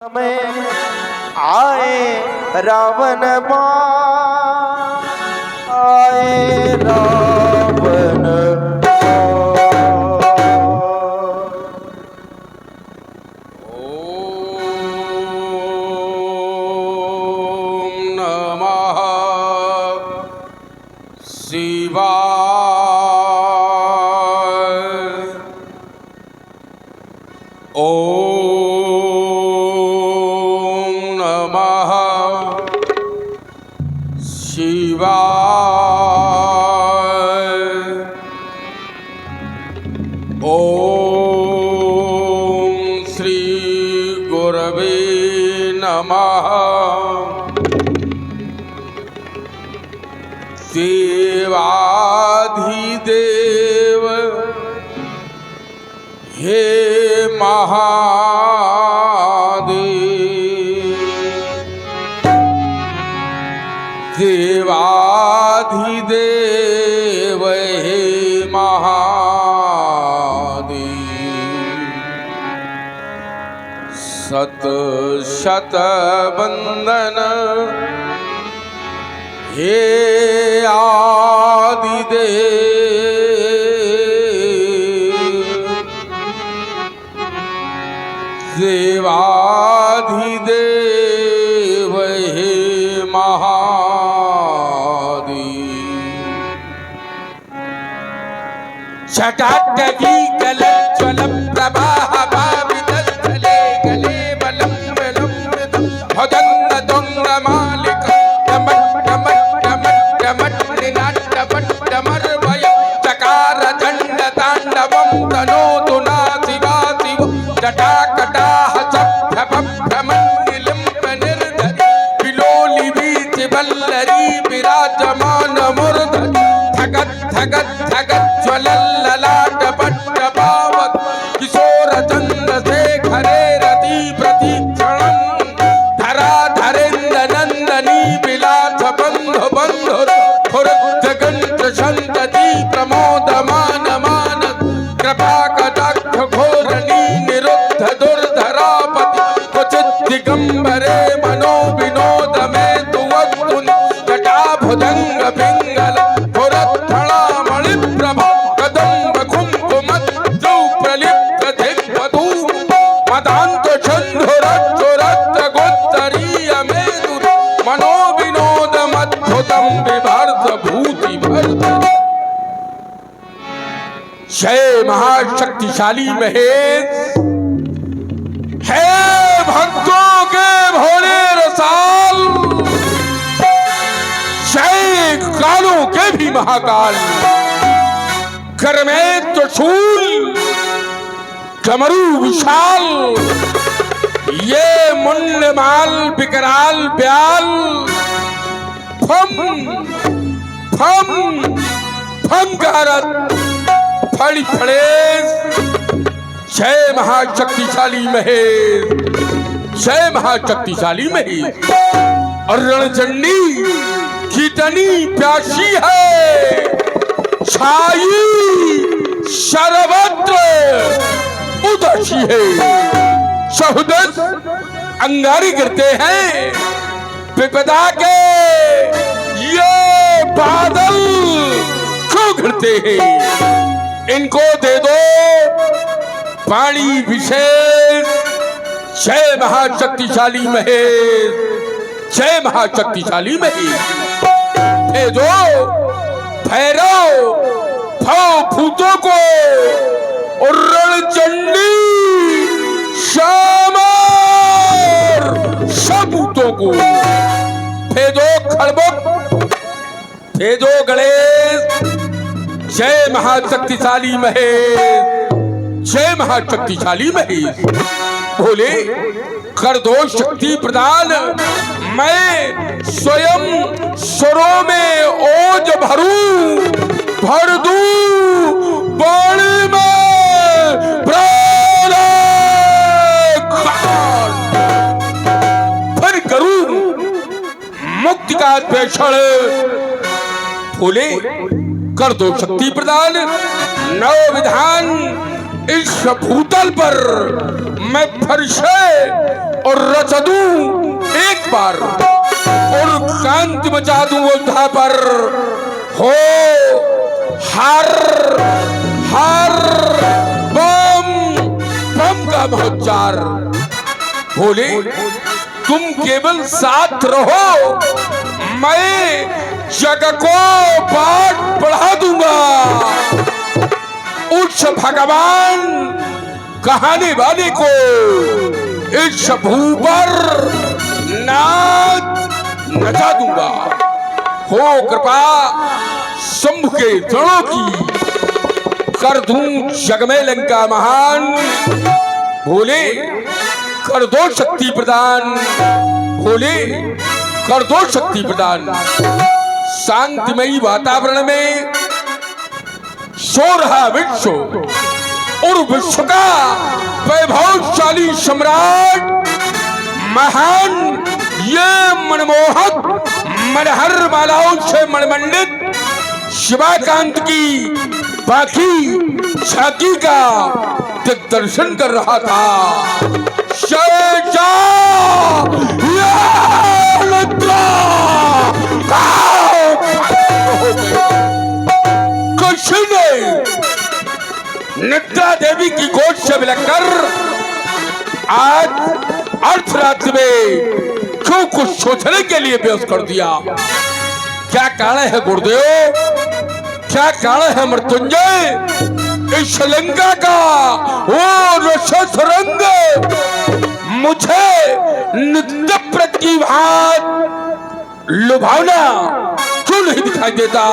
में आए रावण मां, आए रावण देवाधिदेव हे महादेव, देवाधिदेव हे महादेव। शत शत वंदन हे आदिदेव, देवाधिदेव हे महादेव। जटाटवी कलज्ज्वलं प्रवाह भावितस्थले गले बलं बलं भजन्नदुङ्गमालिक चकार दंड तांडवं तनोतु नासिवा शिव जटाकटाह सभ्रमण्डिलिम्ब निर्धरि विलोलि वीचि वल्लरी विराजमान मूर्धनि धगत् धगत् धगत् ज्वलल्ललाट पट्टपावक किशोर चन्द्रशेखरे रति प्रतीक्षणं धराधरेन्द्र नन्दनी विलास बन्धु बन्धुर संतति प्रमोदमान मानस कृपा कटाक्ष घोरणी निरुद्ध दुर्धरापति क्वचित् दिगंबरे मनो विनोद में तुवत्तुनि जटा भुजंग पिंगल पुरत्थणा मणिप्रभा कदम्ब कुंकुमत प्रलिप्त दिग्वधू मदान्त शंधुरच्चुरच्च गोत्तरीय मेदुर मनो विनोद मद्भुतं विभर्त भूति जय महाशक्तिशाली महेश है भक्तों के भोले रसाल, जय कालों के भी महाकाल। कर में त्रिशूल डमरू विशाल, ये मुंडमाल विकराल ब्याल फम फम फम कारत फड़ी फड़े। जय महाशक्तिशाली महेश, जय महाशक्तिशाली महेश। और रणचंडी कीटनी प्यासी है, छाई सर्वत्र उदासी है। सहुदस अंगारी करते हैं विपदा के ये बादल क्यों घिरते हैं। इनको दे दो पानी विशेष। जय महाशक्तिशाली महेश, जय महाशक्तिशाली महेश। भेजो भैरव भव भूतों को और रणचंडी शामर सबूतों को भेजो। खड़बुक भेजो गणेश। जय महाशक्तिशाली महेश, जय महाशक्तिशाली महेश। बोले कर दो शक्ति प्रदान, मैं स्वयं स्वरों में ओज भरूं, भर दूं बाणी में प्राण, फिर करूं मुक्ति का पेशण। बोले कर दो शक्ति प्रदान, नव विधान इस भूतल पर मैं फिर से और रच दूं एक बार और कांति मचा दूं उधा पर हो हर हर बम बम का बहुचार। बोले तुम केवल साथ रहो, मैं जग को बाट बढ़ा दूंगा। उस भगवान कहानी वाले को इस भू पर नाच नचा दूंगा। हो कृपा शंभु के चरणों की, कर दूं जग में लंका महान। भोले कर दो शक्ति प्रदान, भोले कर दो शक्ति प्रदान। शांतिमयी वातावरण में सो रहा विश्व और विश्व का वैभवशाली सम्राट महान, ये मनमोहक मनहर मालाओं से मनमंडित शिवाकांत की बाकी झांकी का दिग्दर्शन कर रहा था। कृष्ण ने निद्रा देवी की गोद से मिलकर आज अर्धरात्रि में क्यों कुछ सोचने के लिए बेहोश कर दिया। क्या कारण है गुरुदेव, क्या कारण है मृत्युंजय? इस लंका का वो रक्षस रंग मुझे नित्य प्रतिभात लुभावना क्यों नहीं दिखाई देता?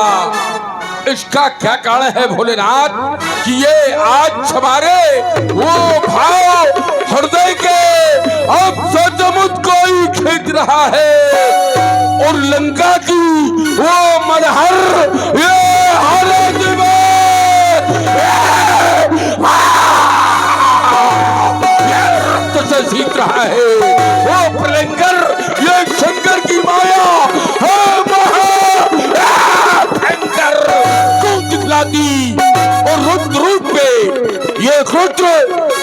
इसका क्या कारण है भोलेनाथ कि ये आज हमारे वो भाव हृदय के अब सचमुच कोई खींच रहा है और लंका की वो मनहर ये हालत में से जीत रहा है। वो प्रलंकर ये शंकर की माया है, भयंकर क्यों दिखलाती और रुद्र रूप पे ये रुद्र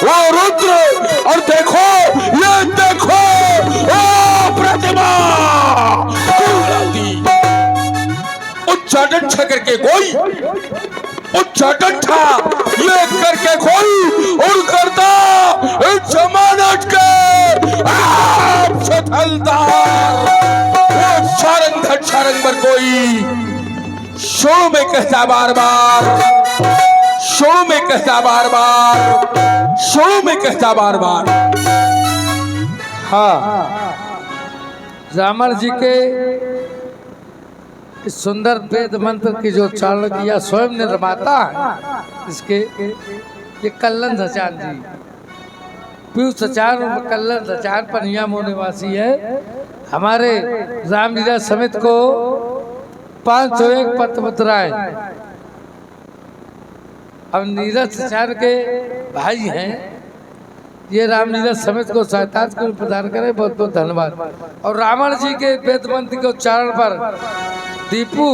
वो रुद्र और देखो ये देखो ओ प्रतिमा क्यों लाती। उच्चाटन करके कोई उच्चाटन था ये करके कोई और करता इस जमानत के सारंग पर कोई शो में कहता बार बार, शो में कहता बार बार, शो में कहता बार बार। हाँ, रावण जी के इस सुंदर वेद मंत्र की जो उच्चारण किया स्वयं निर्माता है इसके ये कल्लन सचान जी, पीयूष सचान और कल्लन सचान पनियामो निवासी है। हमारे रामलीला समिति को 501 पत्र है। अब नीरज सचान के भाई हैं, ये रामलीला समिति को सहायता को प्रदान करें, बहुत बहुत धन्यवाद। और रावण जी के वेद मंत्र के उच्चारण पर दीपू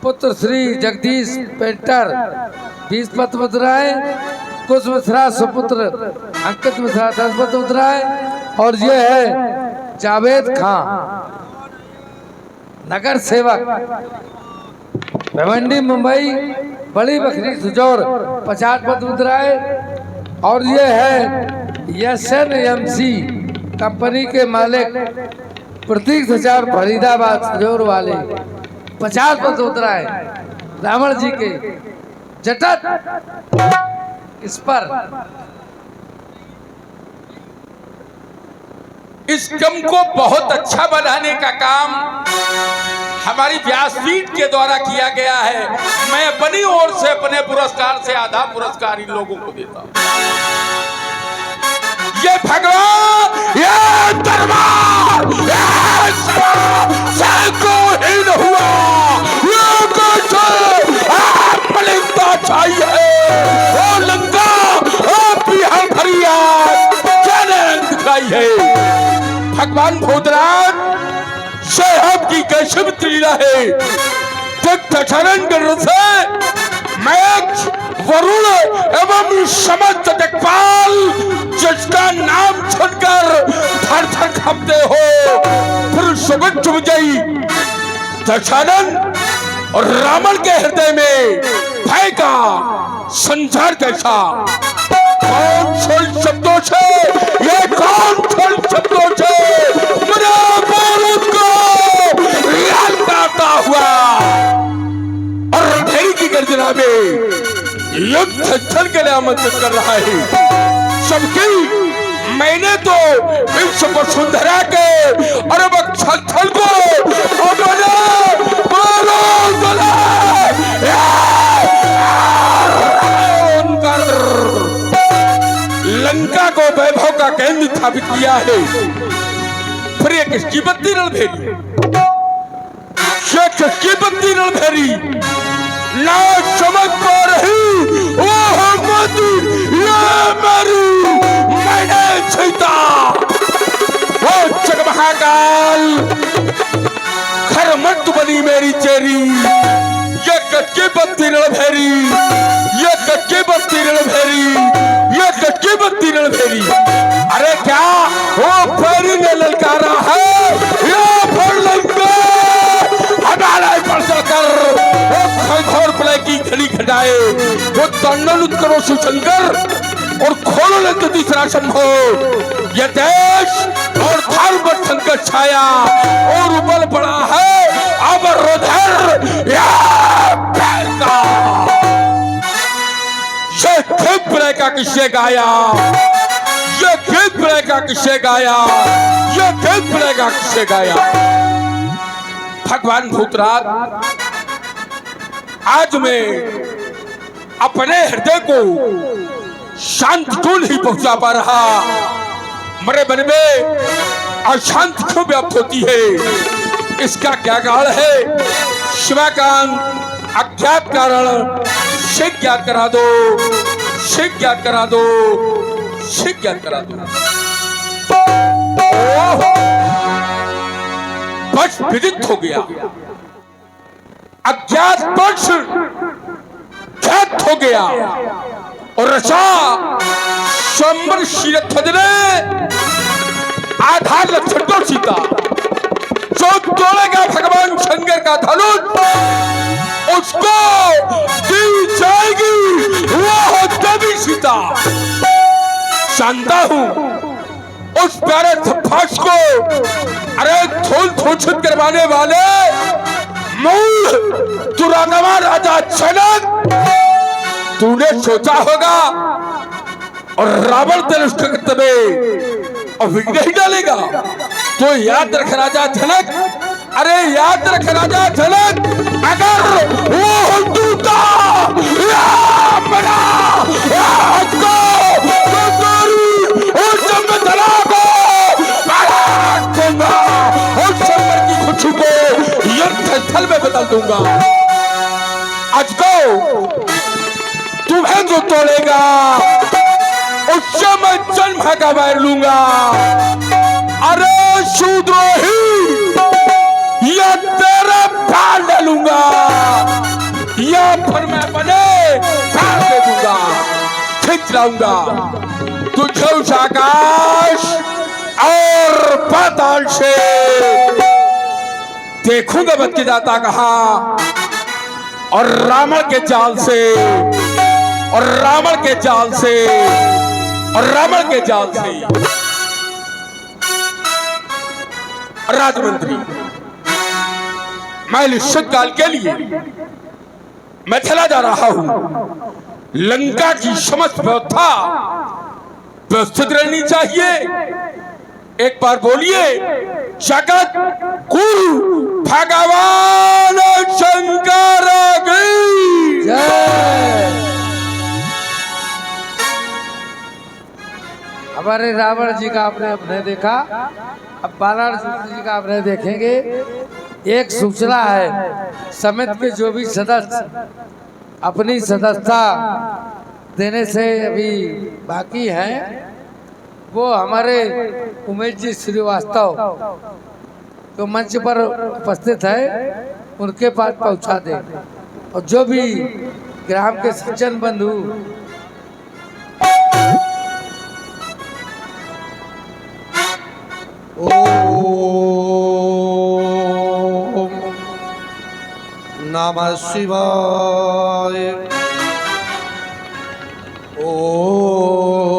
पुत्र श्री जगदीश पेंटर 20 पत्र मुद्राएं, कुछ मिश्रा सुपुत्र अंकित मिश्रा 10 पत्र मुद्राएं और ये है जावेद खां नगर सेवक भिवंडी मुंबई बड़ी बखरी सुजौर 50 पत्र मुद्राएं और ये है SNMC कंपनी के मालिक प्रतीक सचार फरीदाबाद सुजौर वाले 50 पत्र मुद्राएं रावण जी के जटत इस पर इस क्रम को बहुत अच्छा बनाने का काम हमारी व्यासपीठ के द्वारा किया गया है। मैं अपनी ओर से अपने पुरस्कार से आधा पुरस्कार इन लोगों को देता हूं। ये भगवान, ये दरबार, ये कोहीन हुआ, ये मलिकता चाहिए। ओ लंका, ओ बिहार फरियाद दिखाई है। भगवान भोदराज साहब की कैसे लीला है। से मैं वरुण एवं समस्त दिक्पाल जिसका नाम सुनकर थर थर कांपते हो, फिर सुगंध विजयी दशानन और रावण के हृदय में भय का संचार कैसा। कौन छल शब्दों से, ये कौन छल शब्दों से मेरा बारूद को लाल करता हुआ और रणधीर की गर्जना में युद्ध स्थल के लिए आमंत्रित कर रहा है। सबकी मैंने तो इस वसुंधरा के और छल को लंका को वैभव का केंद्र स्थापित किया है। फिर एक किसकी बत्ती रणभेरी, किसकी बत्ती रणभेरी ना समझ पा रही वो मती ये मेरी मैंने जीता। वो जग महाकाल खर मत बनी मेरी चेरी, ये कच्ची बत्ती रणभेरी, ये कच्ची बत्ती रणभेरी, ये कच्ची बत्ती रणभेरी। अरे क्या वो फेरी ने ललकारा है या फिर लंका हमारे पर चलकर वो घोर प्रलय की घड़ी घटाए, वो तांडव करो सुशंकर और खोलो लंका तीसरा संभव। ये देश और धर्म पर संकट छाया और उबल पड़ा है अब रुधिर या फैलता। ये खेत प्रलय का किससे गाया, ये खेत प्रलय का किससे गाया, ये खेत प्रलय का किससे गाया। भगवान भूतराज आज मैं अपने हृदय को शांत क्यों नहीं पहुंचा पा रहा, मेरे मन में अशांत क्यों व्याप्त होती है, इसका क्या कारण है। शिवाकांत अज्ञात कारण शिव ज्ञात करा दो, शिव ज्ञात करा दो, शिव ज्ञात करा दो। पक्ष विदित हो गया, अज्ञात पक्ष ख्यात हो गया और रचा स्वयंवर शीरध्वज ने आधार लक्षण को सीता। जो तोड़ेगा भगवान शंकर का धनुष उसको दी जाएगी वो देवी सीता। जानता हूं उस प्यारे धप्पास को अरे थोल थोछित करवाने वाले मूल दुरात्मा राजा जनक, तूने सोचा होगा और रावण तेरे उसके कर्तव्य और विघ्न ही डालेगा। तो याद रख राजा जनक, अरे याद रख राजा जनक, अगर वो टूटा स्थल में बदल दूंगा। आज को तुम्हें जो तोड़ेगा उससे मैं जन्म का बैर लूंगा। अरे शूद्रोही या तेरा प्राण ले लूंगा या फिर मैं बने प्राण दे दूंगा, खींच लाऊंगा तुझे उस आकाश और पाताल से। देखूंगा बच के जाता कहा और रावण के जाल से, और रावण के जाल से, और रावण के जाल से। राजमंत्री मैं निश्चित काल के लिए मैं चला जा रहा हूं। लंका की समस्त व्यवस्था व्यवस्थित रहनी चाहिए। एक बार बोलिए जगत गुरु भगवान शंकर की जय। हमारे रावण जी का आपने अभिनय देखा, अब बालाजी जी का अभिनय देखेंगे। एक सूचना है, समिति के जो भी सदस्य अपनी सदस्यता देने से अभी बाकी हैं, वो हमारे उमेश जी श्रीवास्तव जो मंच पर उपस्थित है उनके पास पहुंचा दें। और जो भी ग्राम के सज्जन बंधु ओम नमः शिवाय। ओम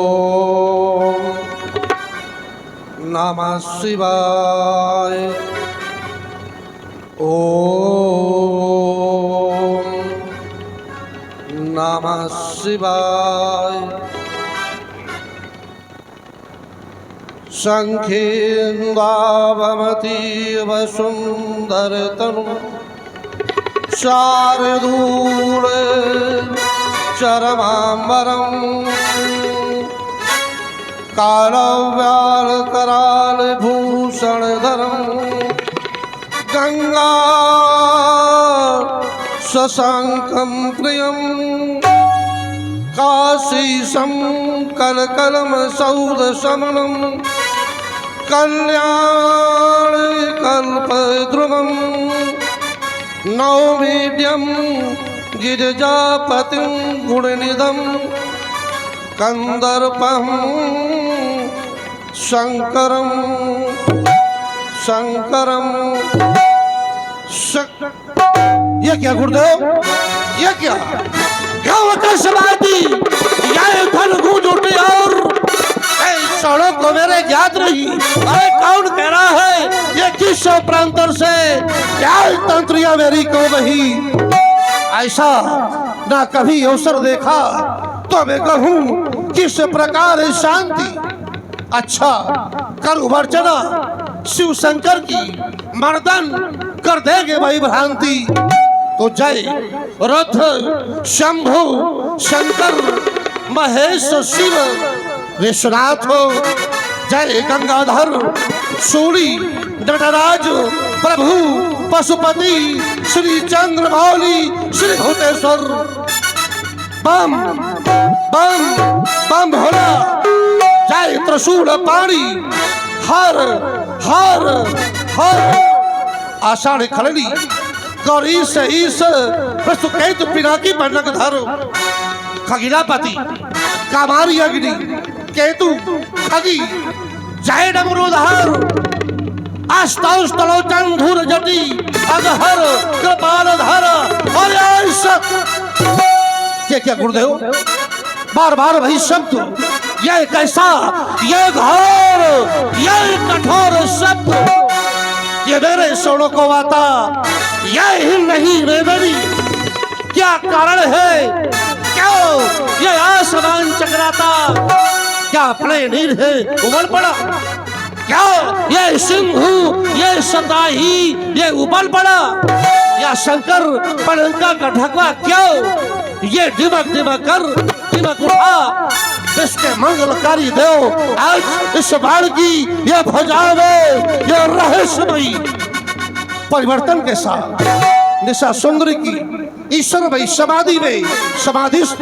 नमः शिवाय। ओम नमः शिवाय। शंखेन्दावमतीव सुंदरतनु शार्दूल चरमाम्बरं कालव्यालकराल भूषणधरं गंगा शशांकं प्रियं काशीशं कलकलं सौदशमनं कल्याणकल्पद्रुमं नौमीड्यं गिरिजापतिं गुणनिधं कंदर्पं शंकरं शंकरं ये क्या गुरुदेव, ये क्या होता समाधि? यह धन गूंज उठी और सड़क को मेरे याद नहीं। अरे कौन कह रहा है ये किस प्रांतर से क्या तंत्रिया मेरी को वही ऐसा ना कभी अवसर देखा तो मैं कहूँ किस प्रकार शांति। अच्छा करूँ वर्चना शिव शंकर की मर्दन कर देंगे भाई भ्रांति। तो जय रुद्र शंभु शंकर महेश शिव विश्वनाथ हो। जय गंगाधर सूरी नटराज प्रभु पशुपति श्री चंद्रमौली श्री भूतेश्वर। बम बम बम भोला। जय त्रिशूल पाणी हर हर हर। आषाढ़ खलड़ी गौरी से ईश प्रस्तुत पिनाकी बनक धर खगिलापति कामारी अग्नि केतु खगी जय डमरूधर आस्ताउस तलोचन धूर जटी अगहर कृपालधर। और ये क्या गुरुदेव बार बार वही शब्द? ये कैसा ये घोर ये कठोर शब्द ये मेरे सोनों को आता यह ही नहीं मेरी। क्या कारण है क्यों ये आसमान चकराता? क्या अपने नीर है उबल पड़ा? क्या ये सिंधु ये सताही ये उबल पड़ा? या शंकर पलंका का ढकवा क्यों ये दिमक दिमक कर दिमक उठा? इसके मंगलकारी देव आज इस बाण की ये भुजाओं में ये रहस्यमयी परिवर्तन के साथ निशा सुंदरी की ईश्वर भाई समाधि में समाधिस्थ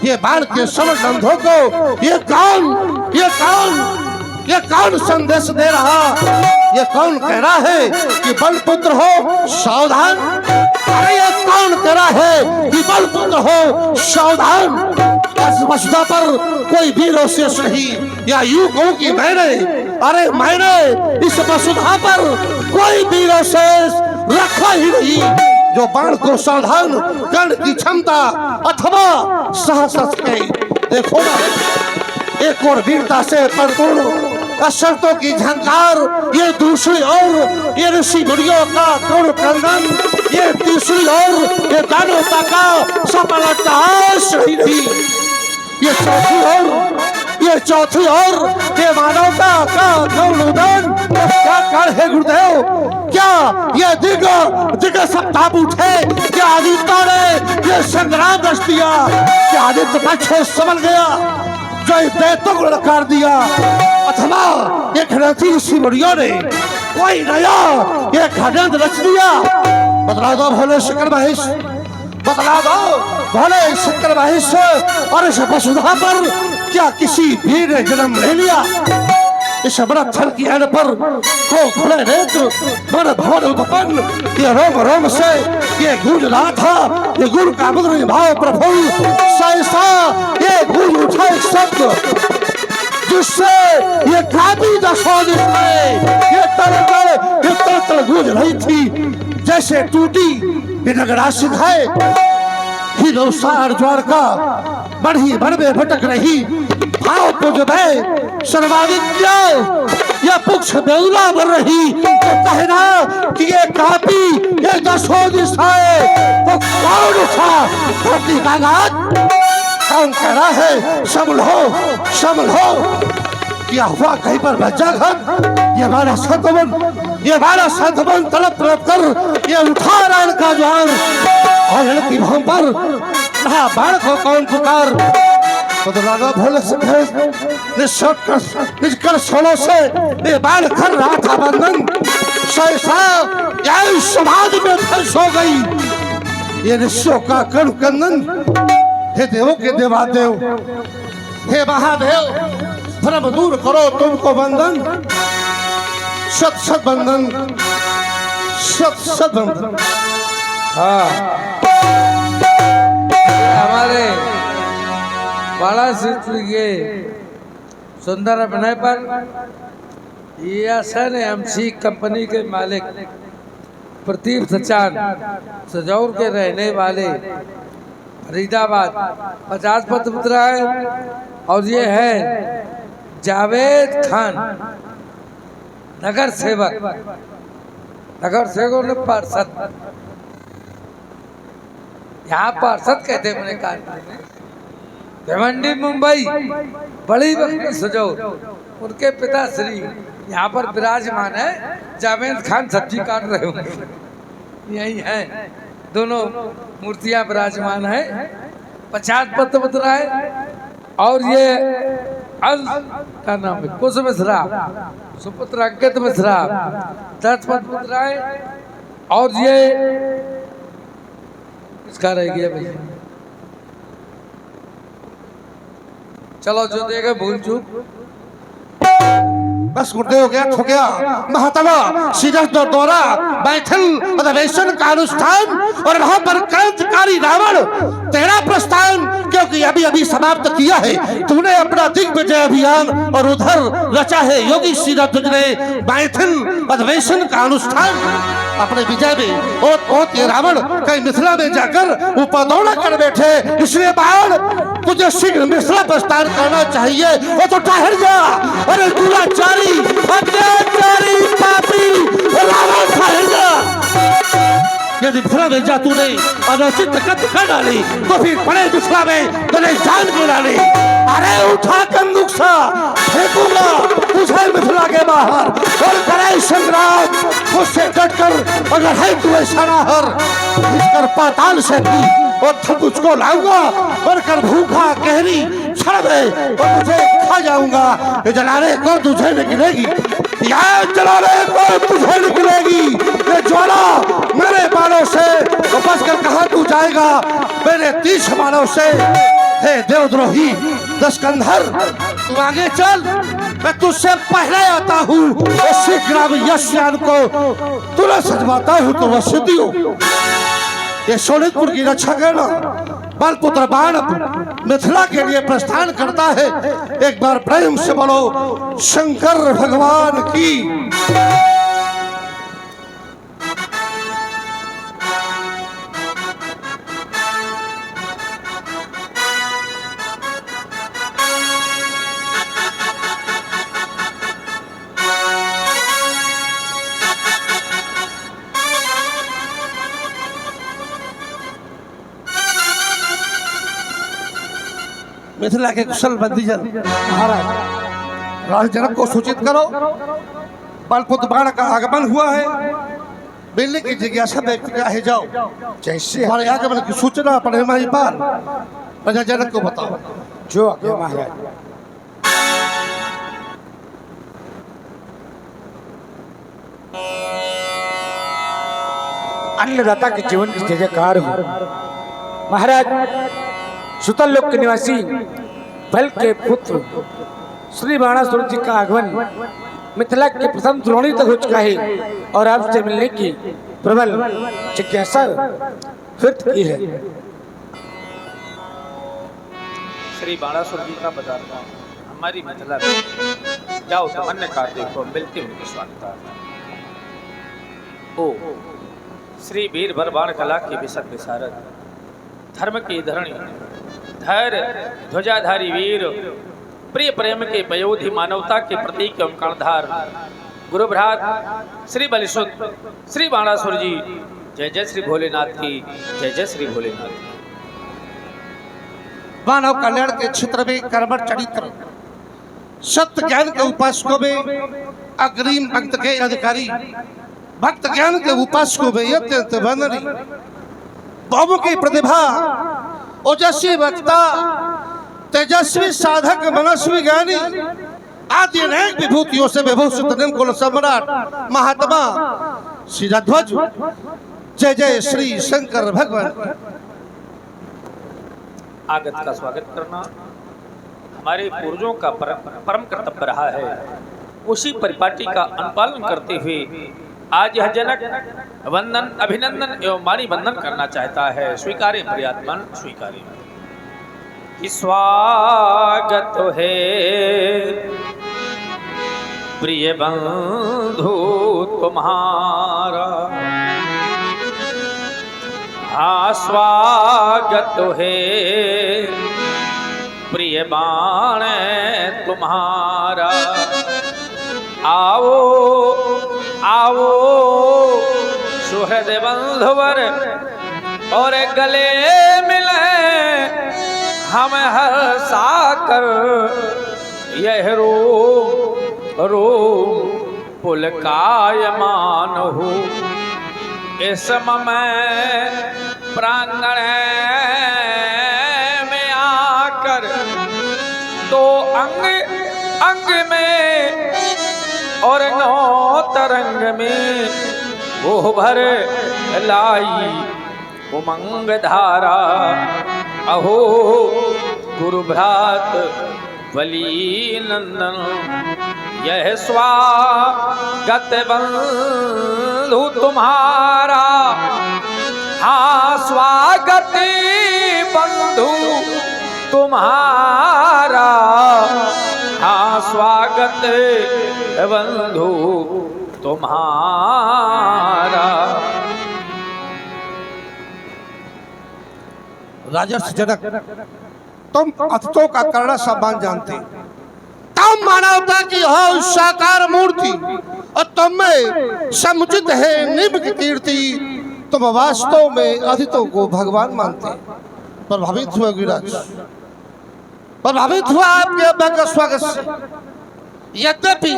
ये बाण के समझ अंधों को ये कौन संदेश दे रहा? ये कौन कह रहा है कि बलपुत्र हो सावधान? अरे ये कौन कह रहा है कि बलपुत्र हो सावधान? वसुधा पर कोई वीर शेष नहीं या यूं कहूं कि मैंने इस वसुधा पर कोई वीर शेष रखा ही नहीं जो बाण को सावधान करने की क्षमता अथवा साहस के। देखो ना एक और वीरता से परिपूर्ण शर्तों की झंकार ये दूसरी ओर ये ऋषि मुनियों का करुण क्रंदन ये तीसरी ओर ये दानवता का सफल अट्टहास ही नहीं ये चौथी ओर ये मानवता का करुणोदन। क्या कर है गुरुदेव? क्या ये दिग सप्ताह उठे? क्या आदित्य ने ये संग्राम रच दिया? क्या आदित्य पक्ष संभल गया जो दैत्यों को नकार दिया? अथवा ये घनाती ऋषि मुनियों ने कोई नया ये षड्यंत्र रच दिया? बतला दो भोले शंकर महेश, बतला दो भोले शंकर महेश। और इस वसुधा पर क्या किसी वीर ने जन्म ले लिया? इस अमृत थल की एड़ पर को खुले नेत्र मन भवन उत्पन्न ये रोम रोम से ये गूंज रहा था ये गुरु का मधुर भाव प्रफुल्ल सहसा ये गूंज उठा एक शब्द जिससे ये काबी दशोदिश है ये तल गूंज रही थी जैसे टूटी ये नगरासी है ही नौसार द्वारका बढ़ी बढ़ में भटक रही भाव पुज में सर्वादित्य यह पुक्ष बेउला बन रही तो कहना कि ये कापी ये दशोदिश है तो कौन उठा धरती का घात कौन कह रहा है समल हो क्या हुआ कहीं पर बच्चा घर ये हमारा संतमन तड़प कर ये उठा रण का ज्वार और लड़की भवन पर बाढ़ को कौन पुकार तो राजा भोले से निष्कर छोड़ों से ये बाढ़ कर रहा था बंधन सहसा यही समाज में फंस हो गई ये निश्चों का कण कंदन हे देवों के देवादेव हे महादेव भ्रम दूर करो तुमको बंधन सत बंधन हाँ हमारे बालाजी के सुंदर अभिनय पर ESN MC कंपनी के मालिक प्रदीप सचान सजौर के रहने वाले फरीदाबाद 50 पत्र मुद्रा है और ये है जावेद खान नगर सेवक ने पार्षद यहाँ पार्षद कहते हैं मैंने कहा भिवंडी मुंबई बड़ी बकरी सजौर उनके पिताश्री यहाँ पर विराजमान है जावेद खान सब्जी काट रहे होंगे यही है दोनों मूर्तियां विराजमान है 50 पत्र मुद्रा है और ये का नाम है कुश मिश्रा सुपुत्र अंकित मिश्रा 10 पत्र मुद्रा है और ये इसका रह गया भैया चलो जो देगा भूल चूक बस गुर्दे हो गया ठो गया महात्मा सीधा दौरा बैठल अधिवेशन का अनुष्ठान और वहां पर क्रांतिकारी रावण तेरा प्रस्थान क्योंकि अभी समाप्त किया है तूने अपना दिग्विजय अभियान और उधर रचा है योगी सीधा तुझने बैठल अधिवेशन का अनुष्ठान अपने विजय में और ये रावण कहीं मिथिला में जाकर ऊपर दौड़ा कर बैठे इसलिए बाण तुझे शीघ्र मिथिला प्रस्थान करना चाहिए वो तो ठहर जा अरे दुराचारी अत्याचारी पापी रावण ठहर जा यदि मिथिला में जा तूने अनुचित कत्ल कर डाली तो फिर बड़े मिथिला में तेरे जान को डाली अरे उठा बंदूक सा फेंकूंगा तुझे मिथिला के बाहर और करे संग्राम मुझसे डटकर अगर है तू ऐसा ना हर इसकर पाताल से भी और तुझको लाऊंगा बनकर भूखा कहरी छड़ में और तुझे खा जाऊंगा ये जलाने को तुझे निकलेगी यार जलाने को तुझे निकलेगी ये ज्वाला मेरे बालों से बच कर कहाँ तू जाएगा मेरे 30 बालों से हे देवद्रोही दशकंधर तू आगे चल मैं तुझसे पहले आता हूँ और शीघ्र यशयान को तुरंत सजवाता हूँ तो वह सिद्धि हो ये शोणितपुर की रक्षा करना बलपुत्र बाण मिथिला के लिए प्रस्थान करता है एक बार प्रेम से बोलो शंकर भगवान की मिथिला के कुशल बंदीजन महाराज राज जनक को सूचित करो बलपुत्र बाण का आगमन हुआ है मिलने की जिज्ञासा व्यक्त है जाओ जैसे हमारे आगमन की सूचना पड़े हमारी पार प्रजा जनक को बताओ जो आज्ञा महाराज अन्नदाता के जीवन की जय जयकार हो महाराज सुतल लोक के निवासी बल के पुत्र श्री बाणासुर जी का आगमन मिथिला के प्रथम द्रोणी तक हो चुका है और आपसे मिलने की प्रबल जिज्ञासा व्यक्त की है। श्री बाणासुर जी का पदार्थ हमारी मिथिला में जाओ तो अन्य कार्य को मिलते उनके स्वागत। ओ श्री वीर बरबाण कला के विशद विशारद, धर्म की धरणी, धैर्य ध्वजाधारी वीर, प्रिय प्रेम के पयोधि, मानवता के प्रतीक एवं कर्णधार गुरुभ्रात श्री बलिसुत श्री बाणासुर जी। जय जय श्री भोलेनाथ की, जय जय श्री भोलेनाथ की। मानव कल्याण के क्षेत्र में कर्मठ चरित्र, सत्य ज्ञान के उपासकों में अग्रिम भक्त के अधिकारी, भक्त ज्ञान के उपासकों में अत्यंत वंदनीय, बहुमुखी प्रतिभा, ओजस्वी वक्ता, तेजस्वी साधक, मनस्वी ज्ञानी आदि अनेक विभूतियों से विभूषित निर्कुल सम्राट महात्मा शिरध्वज। जय जय श्री शंकर भगवान। आगत का स्वागत करना हमारे पूर्वजों का परम कर्तव्य रहा है। उसी परिपाटी का अनुपालन करते हुए आज यह जनक वंदन, अभिनंदन एवं वाणी वंदन करना चाहता है। स्वीकारे प्रियात्मन, स्वीकारे। स्वागत है प्रिय बंधु तुम्हारा, हाँ स्वागत है प्रिय बाण तुम्हारा। आओ आओ सुहृद बंधुवर और गले मिले हम हर्षाकर, यह रो पुलकायमान हो इस में प्रांगण में आकर, तो अंग अंग में और नौ तरंग में वो भर लाई उमंग धारा। अहो गुरुभ्रात बली नंदन, यह स्वागत बंधु तुम्हारा, हाँ स्वागत बंधु तुम्हारा, हाँ स्वागत बंधु तुम्हारा। राजर्षि जनक, तुम अतिथों का करुणा सम्मान जानते, तुम मानवता की हो साकार मूर्ति और तुम में समुचित है निम्न की कीर्ति। तुम वास्तव में अतिथों को भगवान मानते। प्रभावित हुआ गिरिराज, प्रभावित हुआ आपके अभ्यागत का स्वागत से। यद्यपि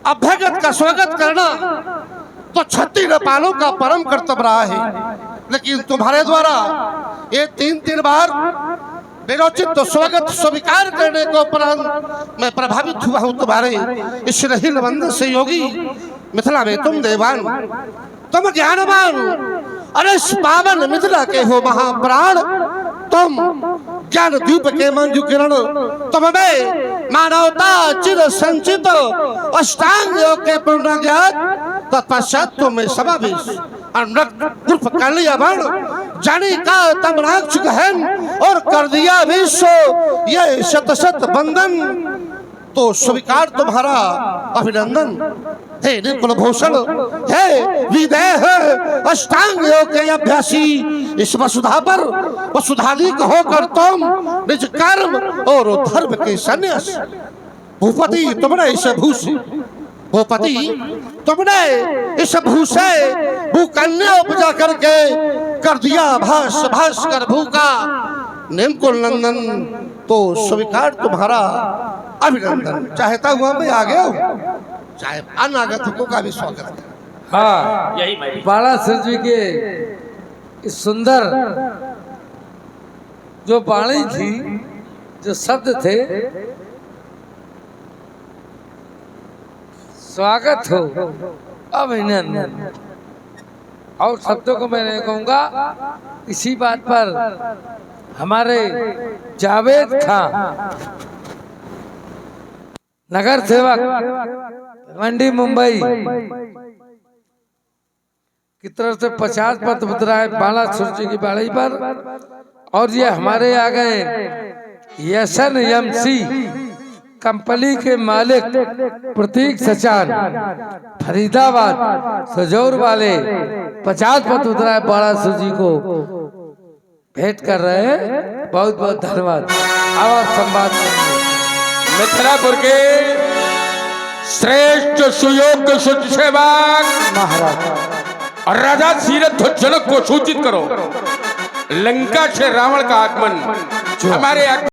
अभ्यागत का स्वागत करना तो छत्तीस नेपालों का परम कर्तव्य रहा है, लेकिन तुम्हारे द्वारा ये तीन बार विरोचित तो स्वागत स्वीकार करने को उपरांत मैं प्रभावित हुआ हूँ तुम्हारे इस रहील बंधन से। योगी मिथिला में तुम देवान, तुम ज्ञानवान, अरे इस पावन मिथिला के हो महाप्राण। तुम ज्ञान द्वीप के मंजू किरण, तुम में मानवता चिर संचित अष्टांग योग के पूर्ण ज्ञान। तत्पश्चात तुम में समावेश उर्फ कालिया बण, जानी का तमराक्ष गहन और कर दिया विश्व ये शत शत बंधन। तो स्वीकार तुम्हारा अभिनंदन। हे निर्कुल भूषण, हे विदेह अष्टांग योग के अभ्यासी, इस वसुधा पर वसुधालिक होकर तुम निज कर्म और धर्म के संन्यास। भूपति तुमने इस भूषी, भूपति तुमने इस भूसे भूकन्या उपजा करके कर दिया भास भास कर भूखा निर्कुल नंदन। तो स्वीकार तुम्हारा अभिनंदन। चाहता हुआ मैं आ गया हूँ, चाहे अनागतों का भी स्वागत है। हाँ, यही मैं बाणासुर जी के इस सुंदर जो वाणी थी, जो शब्द थे, स्वागत हो, अभिनंदन। और शब्दों को मैं नहीं कहूँगा। इसी बात पर हमारे जावेद खां नगर सेवक मंडी मुंबई की तरफ से 50 पत्र मुद्राएं बालासुर जी की बाड़ी पर। और ये हमारे आ गए यशन एमसी कंपनी के मालिक प्रतीक सचान फरीदाबाद सजौर वाले 50 पत्र मुद्राएं बालासुर जी को भेंट कर रहे हैं। बहुत बहुत धन्यवाद। आवाज संवाद मिथिलापुर के श्रेष्ठ सुयोग्य शुद्ध सेवक महाराज और राजा सीरथ जनक को सूचित करो, लंका से रावण का आगमन हमारे